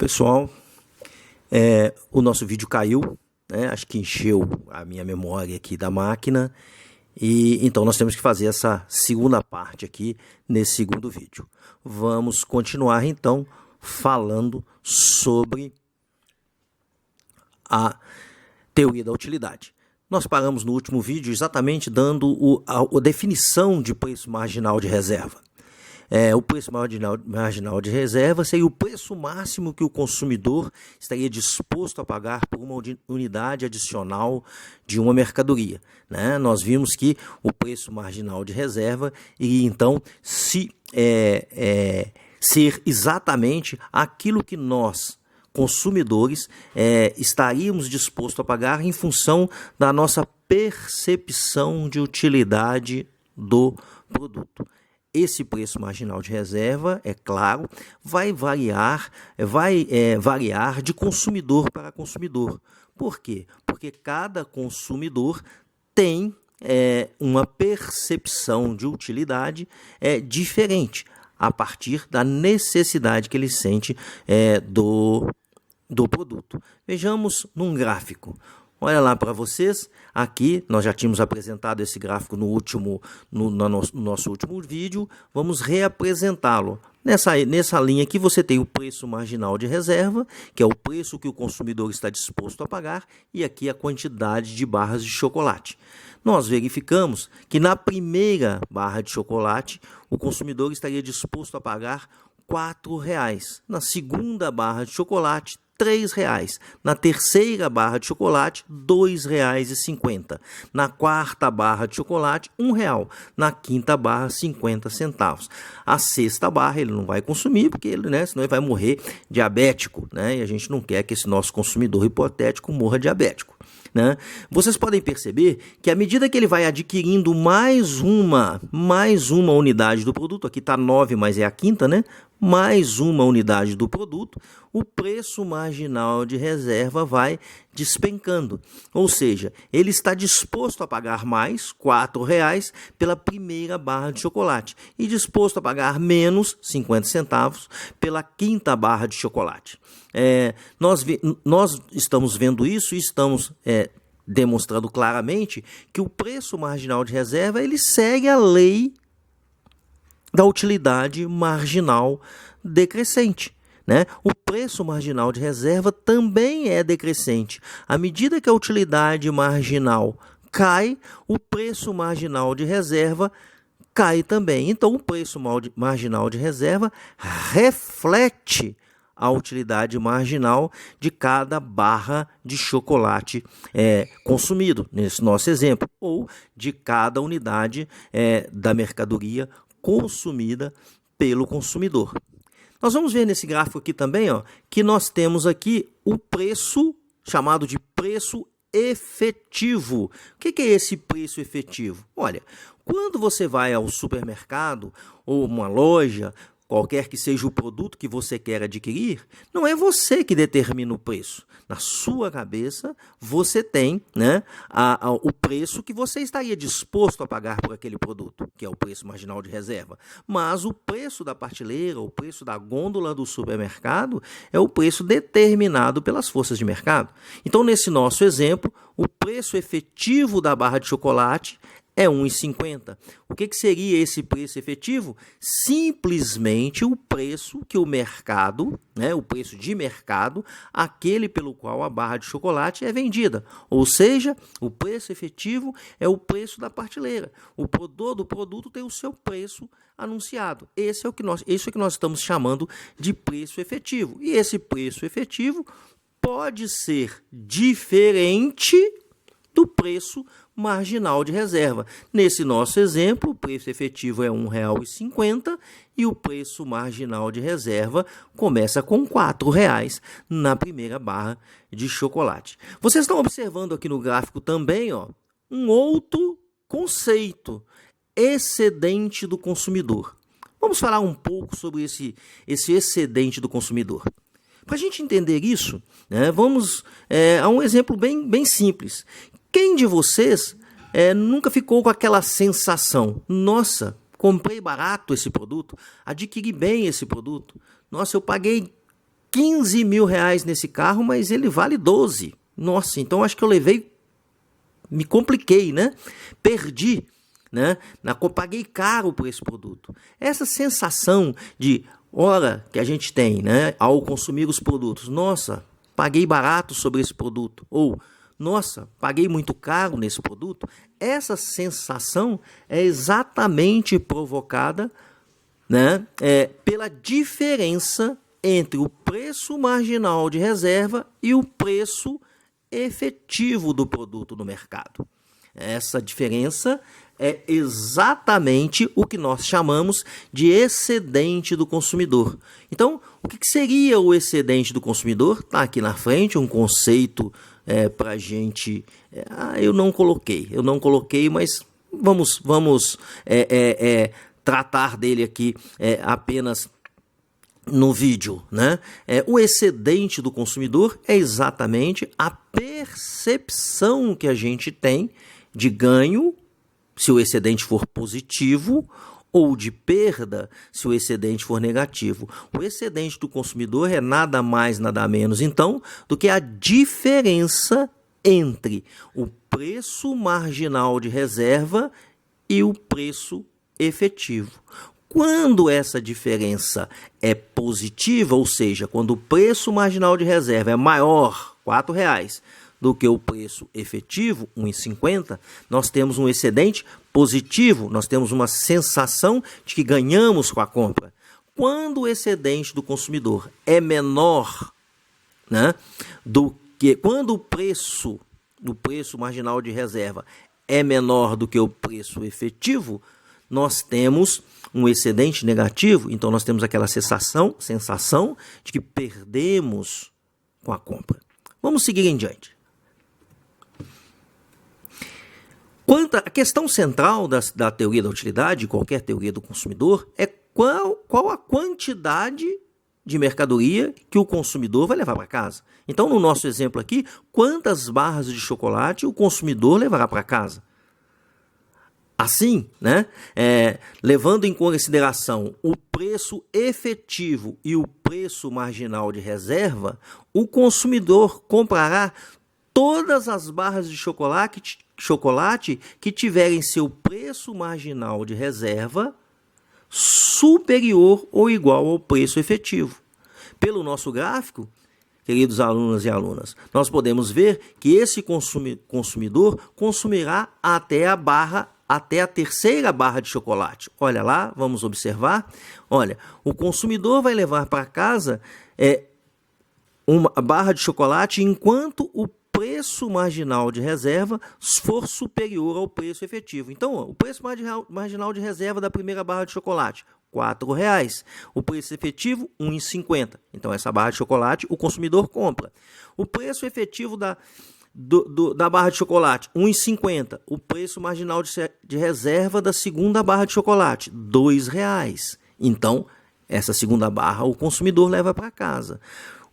Pessoal, o nosso vídeo caiu, né? Acho que encheu a minha memória aqui da máquina e então nós temos que fazer essa segunda parte aqui nesse segundo vídeo. Vamos continuar então falando sobre a teoria da utilidade. Nós paramos no último vídeo exatamente dando a definição de preço marginal de reserva. O preço marginal de reserva seria o preço máximo que o consumidor estaria disposto a pagar por uma unidade adicional de uma mercadoria, né? Nós vimos que o preço marginal de reserva iria então ser exatamente aquilo que nós, consumidores, estaríamos dispostos a pagar em função da nossa percepção de utilidade do produto. Esse preço marginal de reserva, é claro, vai variar de consumidor para consumidor. Por quê? Porque cada consumidor tem uma percepção de utilidade diferente a partir da necessidade que ele sente do produto. Vejamos num gráfico. Olha lá para vocês, aqui nós já tínhamos apresentado esse gráfico no nosso último vídeo, vamos reapresentá-lo. Nessa linha aqui você tem o preço marginal de reserva, que é o preço que o consumidor está disposto a pagar, e aqui a quantidade de barras de chocolate. Nós verificamos que na primeira barra de chocolate, o consumidor estaria disposto a pagar R$ 4,00. Na segunda barra de chocolate, R$ 3,00. Na terceira barra de chocolate, R$ 2,50. Na quarta barra de chocolate, R$ 1,00. Na quinta barra, 50 centavos. A sexta barra ele não vai consumir, porque senão ele vai morrer diabético, né? E a gente não quer que esse nosso consumidor hipotético morra diabético, né? Vocês podem perceber que à medida que ele vai adquirindo mais uma unidade do produto, aqui está 9, mas é a quinta, né? Mais uma unidade do produto, o preço marginal de reserva vai despencando. Ou seja, ele está disposto a pagar mais, R$ 4,00, pela primeira barra de chocolate e disposto a pagar menos, 50 centavos, pela quinta barra de chocolate. Nós estamos vendo isso e estamos demonstrando claramente que o preço marginal de reserva ele segue a lei da utilidade marginal decrescente, né? O preço marginal de reserva também é decrescente. À medida que a utilidade marginal cai, o preço marginal de reserva cai também. Então, o preço marginal de reserva reflete a utilidade marginal de cada barra de chocolate consumido, nesse nosso exemplo, ou de cada unidade da mercadoria consumida pelo consumidor. Nós vamos ver nesse gráfico aqui também, que nós temos aqui o preço chamado de preço efetivo. O que é esse preço efetivo? Olha, quando você vai ao supermercado ou uma loja, qualquer que seja o produto que você quer adquirir, não é você que determina o preço. Na sua cabeça, você tem, né, o preço que você estaria disposto a pagar por aquele produto, que é o preço marginal de reserva. Mas o preço da prateleira, o preço da gôndola do supermercado, é o preço determinado pelas forças de mercado. Então, nesse nosso exemplo, o preço efetivo da barra de chocolate é R$ 1,50. O que seria esse preço efetivo? Simplesmente o preço que o mercado, né, o preço de mercado, aquele pelo qual a barra de chocolate é vendida. Ou seja, o preço efetivo é o preço da prateleira. O produto tem o seu preço anunciado. Isso é o que nós estamos chamando de preço efetivo. E esse preço efetivo pode ser diferente do preço marginal de reserva. Nesse nosso exemplo, o preço efetivo é R$ 1,50 e o preço marginal de reserva começa com R$ 4,00 na primeira barra de chocolate. Vocês estão observando aqui no gráfico também, um outro conceito, excedente do consumidor. Vamos falar um pouco sobre esse excedente do consumidor. Para a gente entender isso, né, vamos a um exemplo bem simples. Quem de vocês nunca ficou com aquela sensação, nossa, comprei barato esse produto, adquiri bem esse produto, nossa, eu paguei 15 mil reais nesse carro, mas ele vale 12. Nossa, então acho que eu me compliquei, né? Perdi, né? Paguei caro por esse produto. Essa sensação de hora que a gente tem, né, ao consumir os produtos, nossa, paguei barato sobre esse produto, ou nossa, paguei muito caro nesse produto, essa sensação é exatamente provocada, né, pela diferença entre o preço marginal de reserva e o preço efetivo do produto no mercado. Essa diferença é exatamente o que nós chamamos de excedente do consumidor. Então, o que seria o excedente do consumidor? Está aqui na frente um conceito para a gente... eu não coloquei, mas vamos tratar dele aqui apenas no vídeo, né? O excedente do consumidor é exatamente a percepção que a gente tem de ganho, se o excedente for positivo, ou de perda, se o excedente for negativo. O excedente do consumidor é nada mais, nada menos, então, do que a diferença entre o preço marginal de reserva e o preço efetivo. Quando essa diferença é positiva, ou seja, quando o preço marginal de reserva é maior, R$ 4,00, do que o preço efetivo, R$ 1,50, nós temos um excedente positivo, nós temos uma sensação de que ganhamos com a compra. Quando o excedente do consumidor é menor, né, do que quando o preço marginal de reserva é menor do que o preço efetivo, nós temos um excedente negativo, então nós temos aquela sensação de que perdemos com a compra. Vamos seguir em diante. A questão central da teoria da utilidade, qualquer teoria do consumidor, é qual a quantidade de mercadoria que o consumidor vai levar para casa. Então, no nosso exemplo aqui, quantas barras de chocolate o consumidor levará para casa? Assim, né, levando em consideração o preço efetivo e o preço marginal de reserva, o consumidor comprará todas as barras de chocolate que tiverem seu preço marginal de reserva superior ou igual ao preço efetivo. Pelo nosso gráfico, queridos alunos e alunas, nós podemos ver que esse consumidor consumirá até a terceira barra de chocolate. Olha lá, vamos observar. Olha, o consumidor vai levar para casa uma barra de chocolate enquanto o preço marginal de reserva for superior ao preço efetivo. Então, o preço marginal de reserva da primeira barra de chocolate, R$ 4,00. O preço efetivo, R$ 1,50. Então, essa barra de chocolate o consumidor compra. O preço efetivo da barra de chocolate, R$ 1,50. O preço marginal de reserva da segunda barra de chocolate, R$ 2,00. Então, essa segunda barra o consumidor leva para casa.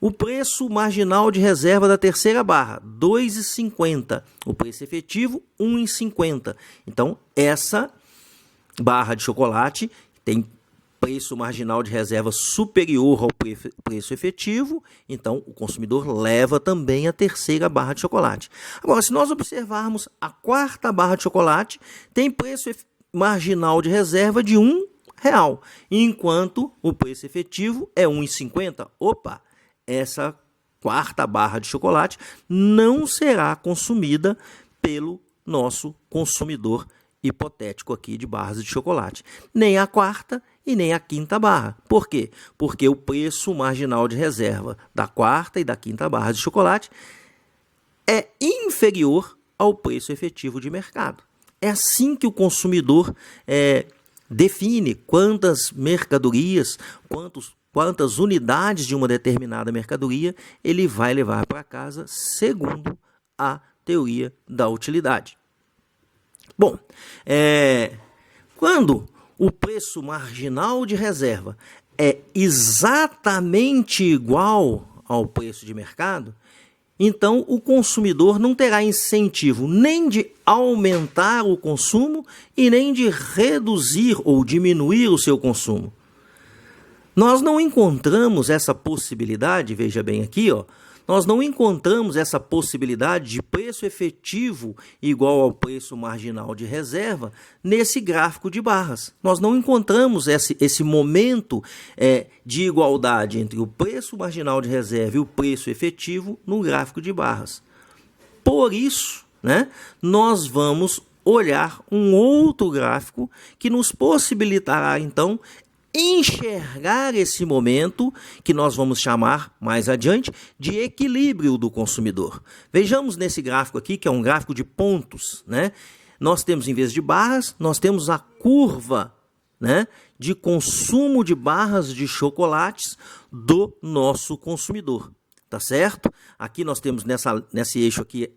O preço marginal de reserva da terceira barra, R$ 2,50. O preço efetivo, R$ 1,50. Então, essa barra de chocolate tem preço marginal de reserva superior ao preço efetivo, então o consumidor leva também a terceira barra de chocolate. Agora, se nós observarmos a quarta barra de chocolate, tem preço marginal de reserva de R$ 1,00, enquanto o preço efetivo é R$ 1,50. Opa! Essa quarta barra de chocolate não será consumida pelo nosso consumidor hipotético aqui de barras de chocolate. Nem a quarta e nem a quinta barra. Por quê? Porque o preço marginal de reserva da quarta e da quinta barra de chocolate é inferior ao preço efetivo de mercado. É assim que o consumidor define quantas mercadorias, quantas unidades de uma determinada mercadoria ele vai levar para casa, segundo a teoria da utilidade. Bom, quando o preço marginal de reserva é exatamente igual ao preço de mercado, então o consumidor não terá incentivo nem de aumentar o consumo e nem de reduzir ou diminuir o seu consumo. Nós não encontramos essa possibilidade, veja bem aqui, ó, nós não encontramos essa possibilidade de preço efetivo igual ao preço marginal de reserva nesse gráfico de barras. Nós não encontramos esse momento de igualdade entre o preço marginal de reserva e o preço efetivo no gráfico de barras. Por isso, né, nós vamos olhar um outro gráfico que nos possibilitará, então, enxergar esse momento que nós vamos chamar mais adiante de equilíbrio do consumidor. Vejamos nesse gráfico aqui, que é um gráfico de pontos, né? Nós temos, em vez de barras, nós temos a curva, né, de consumo de barras de chocolates do nosso consumidor, tá certo? Aqui nós temos nesse eixo aqui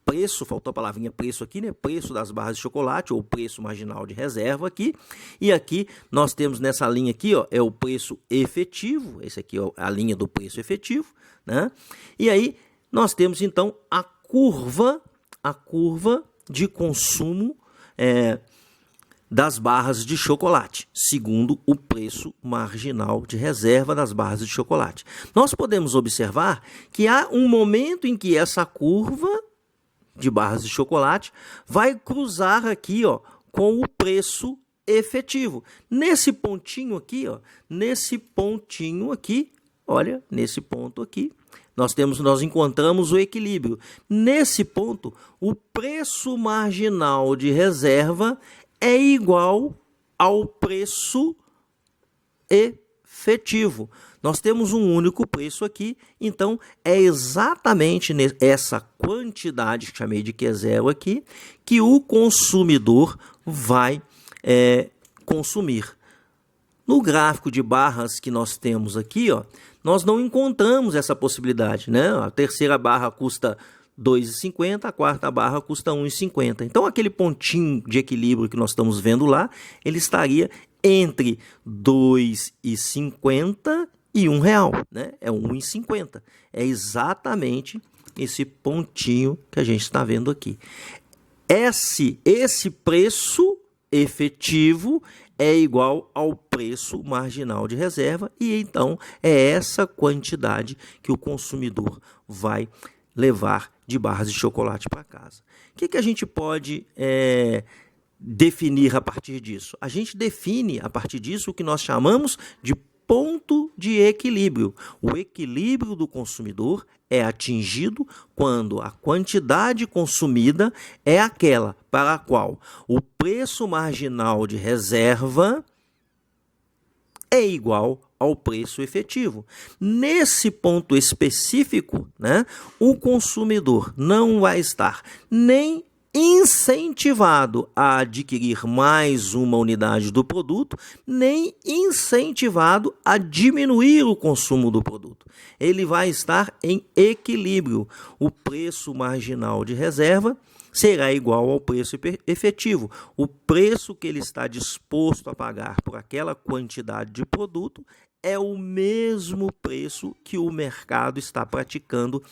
preço, faltou a palavrinha preço aqui, né? Preço das barras de chocolate ou preço marginal de reserva aqui. E aqui nós temos nessa linha aqui, ó, é o preço efetivo. Esse aqui é a linha do preço efetivo, né? E aí nós temos então a curva de consumo das barras de chocolate, segundo o preço marginal de reserva das barras de chocolate. Nós podemos observar que há um momento em que essa curva de barras de chocolate vai cruzar aqui, ó, com o preço efetivo. Nesse pontinho aqui, ó, nesse pontinho aqui, olha, nesse ponto aqui, nós encontramos o equilíbrio. Nesse ponto, o preço marginal de reserva é igual ao preço efetivo. Nós temos um único preço aqui, então é exatamente essa quantidade, que chamei de Q0 aqui, que o consumidor vai consumir. No gráfico de barras que nós temos aqui, ó, nós não encontramos essa possibilidade, né? A terceira barra custa R$ 2,50, a quarta barra custa R$ 1,50. Então, aquele pontinho de equilíbrio que nós estamos vendo lá, ele estaria entre R$ 2,50 e R$1, né? É R$ 1,50. É exatamente esse pontinho que a gente está vendo aqui. Esse preço efetivo é igual ao preço marginal de reserva e então é essa quantidade que o consumidor vai levar de barras de chocolate para casa. O que a gente pode definir a partir disso? A gente define a partir disso o que nós chamamos de ponto de equilíbrio. O equilíbrio do consumidor é atingido quando a quantidade consumida é aquela para a qual o preço marginal de reserva é igual ao preço efetivo. Nesse ponto específico, né, o consumidor não vai estar nem incentivado a adquirir mais uma unidade do produto, nem incentivado a diminuir o consumo do produto. Ele vai estar em equilíbrio. O preço marginal de reserva será igual ao preço efetivo. O preço que ele está disposto a pagar por aquela quantidade de produto é o mesmo preço que o mercado está praticando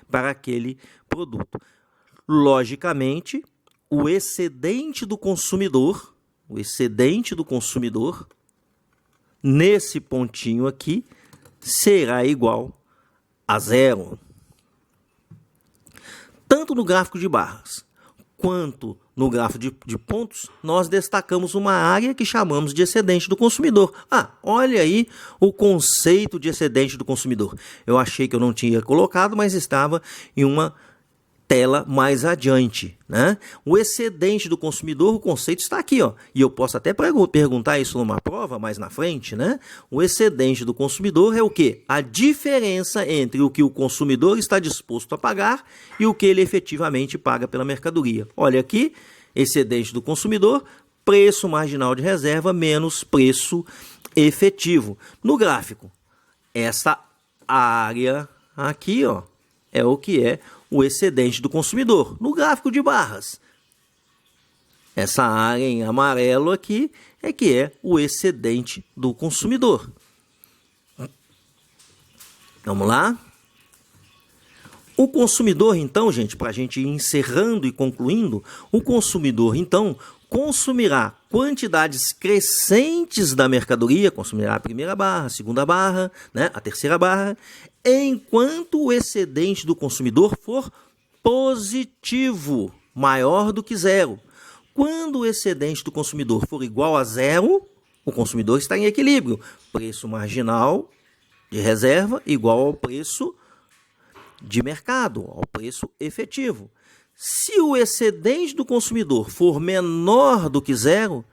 para aquele produto. Logicamente, o excedente do consumidor, nesse pontinho aqui, será igual a zero. Tanto no gráfico de barras quanto no gráfico de pontos, nós destacamos uma área que chamamos de excedente do consumidor. Olha aí o conceito de excedente do consumidor. Eu achei que eu não tinha colocado, mas estava em uma tela mais adiante, né? O excedente do consumidor, o conceito está aqui, ó. E eu posso até perguntar isso numa prova mais na frente, né? O excedente do consumidor é o quê? A diferença entre o que o consumidor está disposto a pagar e o que ele efetivamente paga pela mercadoria. Olha aqui, excedente do consumidor, preço marginal de reserva menos preço efetivo. No gráfico, essa área aqui, ó, é o que é o excedente do consumidor. No gráfico de barras, essa área em amarelo aqui é que é o excedente do consumidor. Vamos lá? O consumidor, então, gente, para a gente ir encerrando e concluindo, o consumidor, então, consumirá quantidades crescentes da mercadoria, consumirá a primeira barra, a segunda barra, né, a terceira barra, enquanto o excedente do consumidor for positivo, maior do que zero. Quando o excedente do consumidor for igual a zero, o consumidor está em equilíbrio. Preço marginal de reserva igual ao preço de mercado, ao preço efetivo. Se o excedente do consumidor for menor do que zero,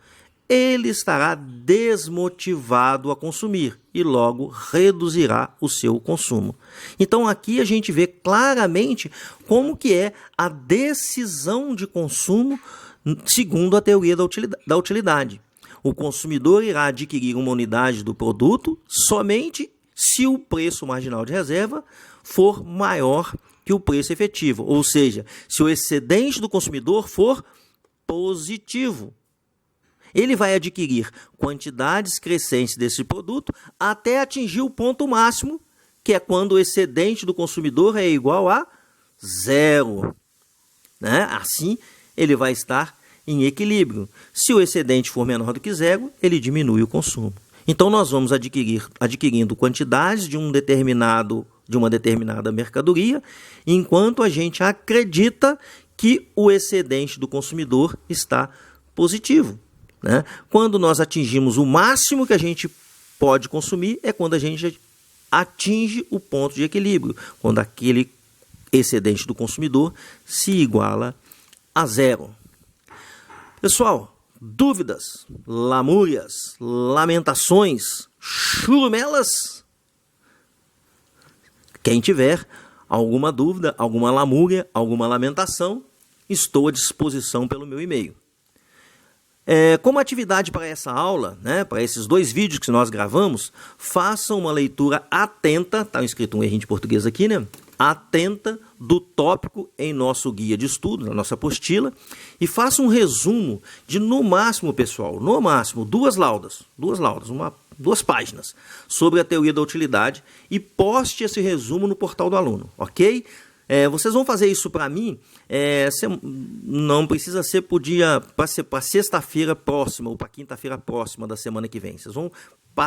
ele estará desmotivado a consumir e logo reduzirá o seu consumo. Então aqui a gente vê claramente como que é a decisão de consumo segundo a teoria da utilidade. O consumidor irá adquirir uma unidade do produto somente se o preço marginal de reserva for maior que o preço efetivo, ou seja, se o excedente do consumidor for positivo. Ele vai adquirir quantidades crescentes desse produto até atingir o ponto máximo, que é quando o excedente do consumidor é igual a zero. Né? Assim, ele vai estar em equilíbrio. Se o excedente for menor do que zero, ele diminui o consumo. Então, nós vamos adquirindo quantidades de uma determinada mercadoria, enquanto a gente acredita que o excedente do consumidor está positivo. Né? Quando nós atingimos o máximo que a gente pode consumir, é quando a gente atinge o ponto de equilíbrio, quando aquele excedente do consumidor se iguala a zero. Pessoal, dúvidas, lamúrias, lamentações, churumelas? Quem tiver alguma dúvida, alguma lamúria, alguma lamentação, estou à disposição pelo meu e-mail. Como atividade para essa aula, né, para esses 2 vídeos que nós gravamos, façam uma leitura atenta, está escrito um errinho de português aqui, né? Atenta do tópico em nosso guia de estudo, na nossa apostila, e faça um resumo de, no máximo, pessoal, no máximo, 2 laudas, 2 páginas, sobre a teoria da utilidade e poste esse resumo no portal do aluno, ok? Vocês vão fazer isso para mim, não precisa ser para sexta-feira próxima ou para quinta-feira próxima da semana que vem. Vocês vão,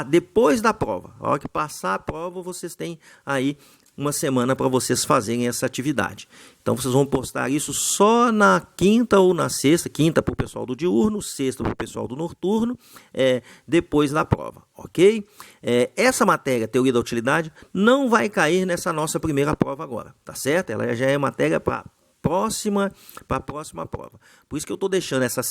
depois da prova, a hora que passar a prova, vocês têm aí uma semana para vocês fazerem essa atividade. Então, vocês vão postar isso só na quinta ou na sexta, quinta para o pessoal do diurno, sexta para o pessoal do noturno, depois da prova, ok? Essa matéria, teoria da utilidade, não vai cair nessa nossa primeira prova agora, tá certo? Ela já é matéria para a próxima prova. Por isso que eu estou deixando essa